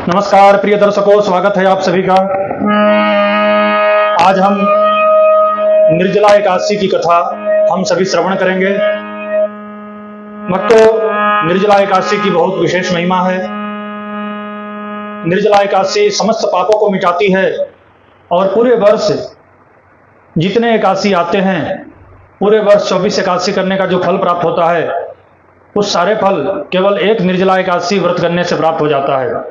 नमस्कार प्रिय दर्शकों, स्वागत है आप सभी का। आज हम निर्जला एकादशी की कथा हम सभी श्रवण करेंगे। भक्तों, निर्जला एकादशी की बहुत विशेष महिमा है। निर्जला एकादशी समस्त पापों को मिटाती है और पूरे वर्ष जितने एकादशी आते हैं, पूरे वर्ष 24 एकादशी करने का जो फल प्राप्त होता है, उस सारे फल केवल एक निर्जला एकादशी व्रत करने से प्राप्त हो जाता है।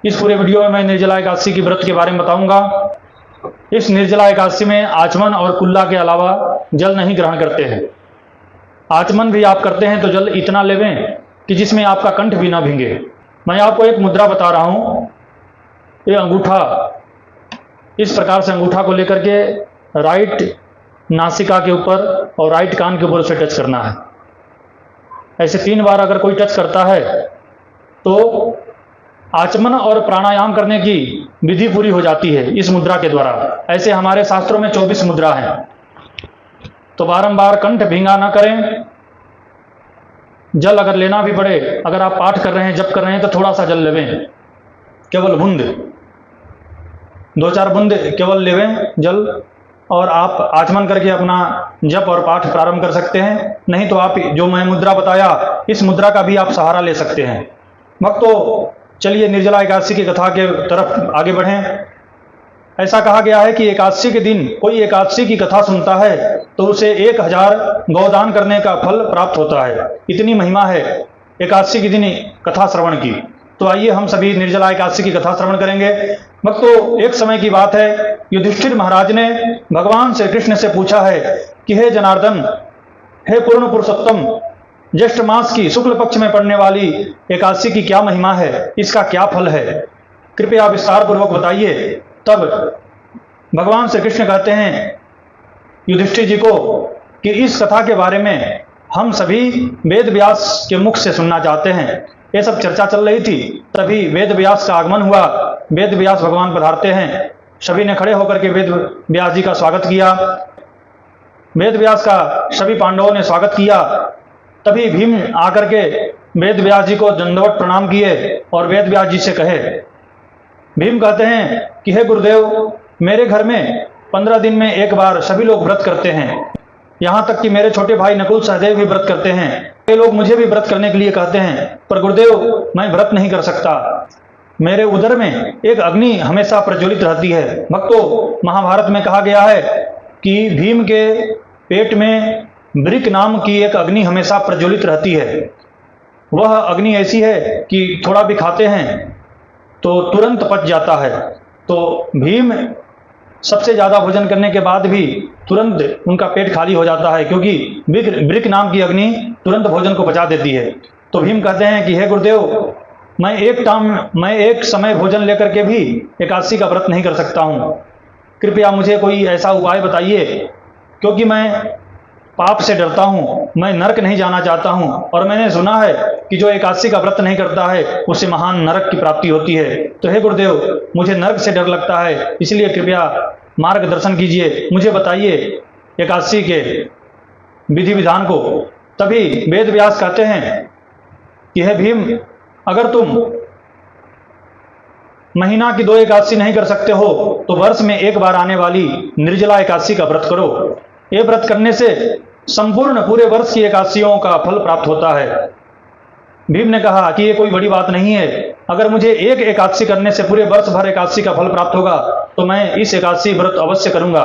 इस पूरे वीडियो में मैं निर्जला एकादशी की व्रत के बारे में बताऊंगा। इस निर्जला एकादशी में आचमन और कुल्ला के अलावा जल नहीं ग्रहण करते हैं। आचमन भी आप करते हैं तो जल इतना लेवें कि जिसमें आपका कंठ भी ना भींगे। मैं आपको एक मुद्रा बता रहा हूं। ये अंगूठा, इस प्रकार से अंगूठा को लेकर के राइट नासिका के ऊपर और राइट कान के ऊपर उसे टच करना है। ऐसे 3 बार अगर कोई टच करता है तो आचमन और प्राणायाम करने की विधि पूरी हो जाती है इस मुद्रा के द्वारा। ऐसे हमारे शास्त्रों में 24 मुद्रा हैं। तो बारंबार कंठ भींगा ना करें। जल अगर लेना भी पड़े, अगर आप पाठ कर रहे हैं, जप कर रहे हैं, तो थोड़ा सा जल लेवें, केवल बूंद, 2-4 बूंद केवल लेवें जल, और आप आचमन करके अपना जप और पाठ प्रारंभ कर सकते हैं। नहीं तो आप जो मैं मुद्रा बताया, इस मुद्रा का भी आप सहारा ले सकते हैं। भक्तों, चलिए निर्जला एकादशी की कथा के तरफ आगे बढ़ें। ऐसा कहा गया है कि एकादशी के दिन कोई एकादशी की कथा सुनता है तो उसे 1000 गौदान करने का फल प्राप्त होता है। इतनी महिमा है एकादशी के दिन कथा श्रवण की। तो आइए हम सभी निर्जला एकादशी की कथा श्रवण करेंगे। भक्तों, एक समय की बात है, युधिष्ठिर महाराज ने भगवान श्री कृष्ण से पूछा है कि हे जनार्दन, हे पूर्ण पुरुषोत्तम, ज्येष्ठ मास की शुक्ल पक्ष में पड़ने वाली एकादशी की क्या महिमा है, इसका क्या फल है, कृपया विस्तार पूर्वक बताइए। तब भगवान श्री कृष्ण कहते हैं युधिष्ठिर जी को कि इस कथा के बारे में हम सभी वेद व्यास के मुख से सुनना चाहते हैं। ये सब चर्चा चल रही थी, तभी वेद व्यास का आगमन हुआ। वेद व्यास भगवान पधारते हैं। सभी ने खड़े होकर के वेद व्यास जी का स्वागत किया। वेद व्यास का सभी पांडवों ने स्वागत किया। तभी भीम आकर के वेद व्यास जी को दंडवत प्रणाम किए और वेद व्यास जी से कहे, भीम कहते हैं कि हे गुरुदेव, मेरे घर में 15 दिन में एक बार सभी लोग व्रत करते हैं। यहाँ तक कि मेरे छोटे भाई नकुल सहदेव भी व्रत करते हैं। ये लोग मुझे भी व्रत करने के लिए कहते हैं, पर गुरुदेव मैं व्रत नहीं कर सकता। मेरे उदर में एक अग्नि हमेशा प्रज्वलित रहती है। भक्तों, महाभारत में कहा गया है कि भीम के पेट में वृक नाम की एक अग्नि हमेशा प्रज्वलित रहती है। वह अग्नि ऐसी है कि थोड़ा भी खाते हैं तो तुरंत पच जाता है। तो भीम सबसे ज़्यादा भोजन करने के बाद भी तुरंत उनका पेट खाली हो जाता है, क्योंकि वृक नाम की अग्नि तुरंत भोजन को पचा देती है। तो भीम कहते हैं कि हे गुरुदेव, मैं एक समय भोजन लेकर के भी एकादशी का व्रत नहीं कर सकता हूँ। कृपया मुझे कोई ऐसा उपाय बताइए, क्योंकि मैं पाप से डरता हूँ, मैं नरक नहीं जाना चाहता हूँ, और मैंने सुना है कि जो एकादशी का व्रत नहीं करता है उससे महान नरक की प्राप्ति होती है। तो हे गुरुदेव, मुझे नरक से डर लगता है, इसलिए कृपया मार्गदर्शन कीजिए, मुझे बताइए एकादशी के विधि विधान को। तभी वेद व्यास कहते हैं कि हे भीम, अगर तुम महीना की 2 एकादशी नहीं कर सकते हो तो वर्ष में एक बार आने वाली निर्जला एकादशी का व्रत करो। ये व्रत करने से संपूर्ण पूरे वर्ष की एकादशियों का फल प्राप्त होता है। भीम ने कहा कि ये कोई बड़ी बात नहीं है, अगर मुझे एक एकादशी करने से पूरे वर्ष भर एकादशी का फल प्राप्त होगा तो मैं इस एकादशी व्रत अवश्य करूंगा।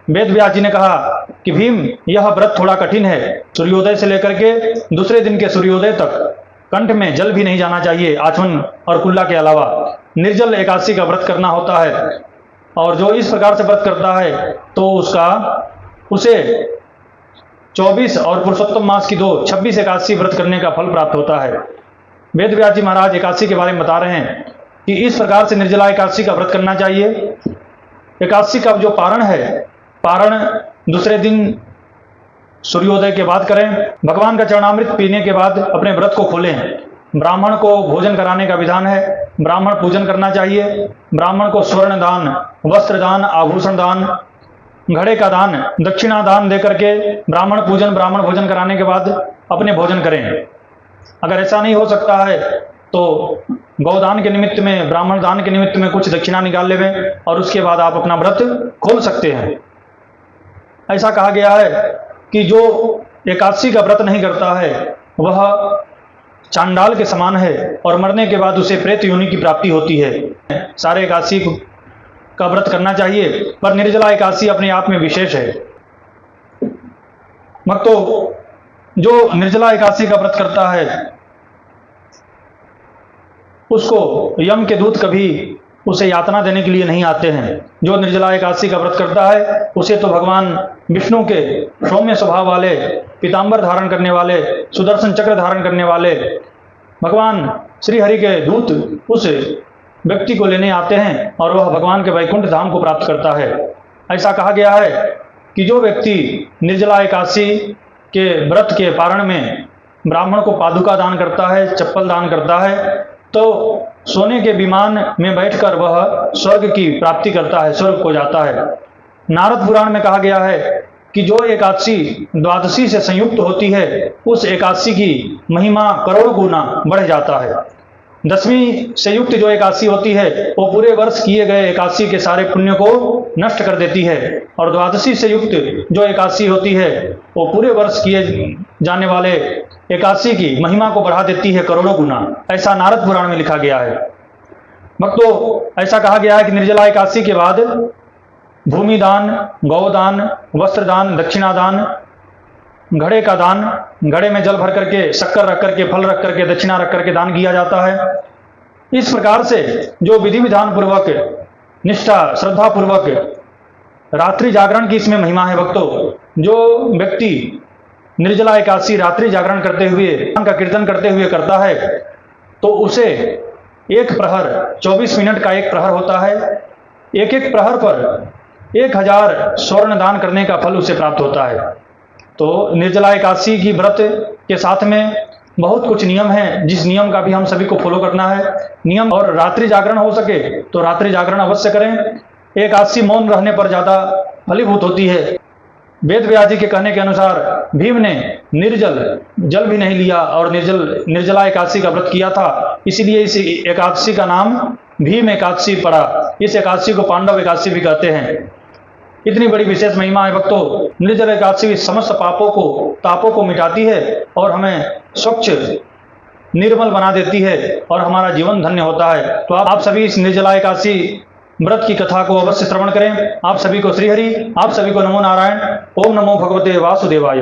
वेद व्यास जी ने कहा कि भीम, यह व्रत थोड़ा कठिन है। सूर्योदय से लेकर के दूसरे दिन के सूर्योदय तक कंठ में जल भी नहीं जाना चाहिए। आचमन और कुल्ला के अलावा निर्जल एकादशी का व्रत करना होता है, और जो इस प्रकार से व्रत करता है तो उसे 24 और पुरुषोत्तम मास की 26 एकादशी व्रत करने का फल प्राप्त होता है। वेद व्यास जी महाराज एकादशी के बारे में बता रहे हैं कि इस प्रकार से निर्जला एकादशी का व्रत करना चाहिए। एकादशी का जो पारण है, पारण दूसरे दिन सूर्योदय के बाद करें। भगवान का चरणामृत पीने के बाद अपने व्रत को खोलें। ब्राह्मण को भोजन कराने का विधान है, ब्राह्मण पूजन करना चाहिए। ब्राह्मण को स्वर्ण दान, वस्त्र दान, आभूषण दान, घड़े का दान, दक्षिणा दान देकर के ब्राह्मण भोजन कराने के बाद अपने भोजन करें। अगर ऐसा नहीं हो सकता है तो गौदान के निमित्त में, ब्राह्मण दान के निमित्त में कुछ दक्षिणा निकाल लेवें और उसके बाद आप अपना व्रत खोल सकते हैं। ऐसा कहा गया है कि जो एकादशी का व्रत नहीं करता है वह चांडाल के समान है और मरने के बाद उसे प्रेत योनि की प्राप्ति होती है। सारे एकादशी का व्रत करना चाहिए, पर निर्जला एकादशी अपने आप में विशेष है। भक्तों, जो निर्जला एकादशी का व्रत करता है उसको यम के दूत कभी उसे यातना देने के लिए नहीं आते हैं। जो निर्जला एकादशी का व्रत करता है उसे तो भगवान विष्णु के सौम्य स्वभाव वाले, पीतांबर धारण करने वाले, सुदर्शन चक्र धारण करने वाले भगवान श्री हरि के दूत उस व्यक्ति को लेने आते हैं और वह भगवान के वैकुंठ धाम को प्राप्त करता है। ऐसा कहा गया है कि जो व्यक्ति निर्जला एकादशी के व्रत के पारण में ब्राह्मण को पादुका दान करता है, चप्पल दान करता है, तो सोने के विमान में बैठकर वह स्वर्ग की प्राप्ति करता है, स्वर्ग को जाता है। नारद पुराण में कहा गया है कि जो एकादशी द्वादशी से संयुक्त होती है उस एकादशी की महिमा करोड़ गुना बढ़ जाता है। दसवीं से युक्त जो एकादशी होती है वो पूरे वर्ष किए गए एकादशी के सारे पुण्य को नष्ट कर देती है, और द्वादशी से युक्त जो एकादशी होती है वो पूरे वर्ष किए जाने वाले एकादशी की महिमा को बढ़ा देती है करोड़ों गुना। ऐसा नारद पुराण में लिखा गया है। भक्तों, ऐसा कहा गया है कि निर्जला एकादशी के बाद भूमि दान, गौदान, वस्त्र दान, दक्षिणा दान, घड़े का दान, घड़े में जल भर करके, शक्कर रख करके, फल रख करके, दक्षिणा रख करके दान किया जाता है। इस प्रकार से जो विधि विधान पूर्वक, निष्ठा श्रद्धा पूर्वक रात्रि जागरण की इसमें महिमा है। भक्तों, जो व्यक्ति निर्जला एकादशी रात्रि जागरण करते हुए, भगवान का कीर्तन करते हुए करता है तो उसे एक प्रहर, 24 मिनट का एक प्रहर होता है, एक एक प्रहर पर 1000 स्वर्ण दान करने का फल उसे प्राप्त होता है। तो निर्जला एकादशी की व्रत के साथ में बहुत कुछ नियम हैं, जिस नियम का भी हम सभी को फॉलो करना है। नियम, और रात्रि जागरण हो सके तो रात्रि जागरण अवश्य करें। एकादशी मौन रहने पर ज्यादा फलीभूत होती है। वेद व्यास जी के कहने के अनुसार भीम ने निर्जल जल भी नहीं लिया और निर्जला एकादशी का व्रत किया था, इसीलिए इस एकादशी का नाम भीम एकादशी पड़ा। इस एकादशी को पांडव एकादशी भी कहते हैं। इतनी बड़ी विशेष महिमा है भक्तों। निर्जल एकादशी समस्त तापों को मिटाती है और हमें स्वच्छ निर्मल बना देती है और हमारा जीवन धन्य होता है। तो आप सभी इस निर्जला एकादशी व्रत की कथा को अवश्य श्रवण करें। आप सभी को श्री हरि, आप सभी को नमो नारायण। ओम नमो भगवते वासुदेवाय।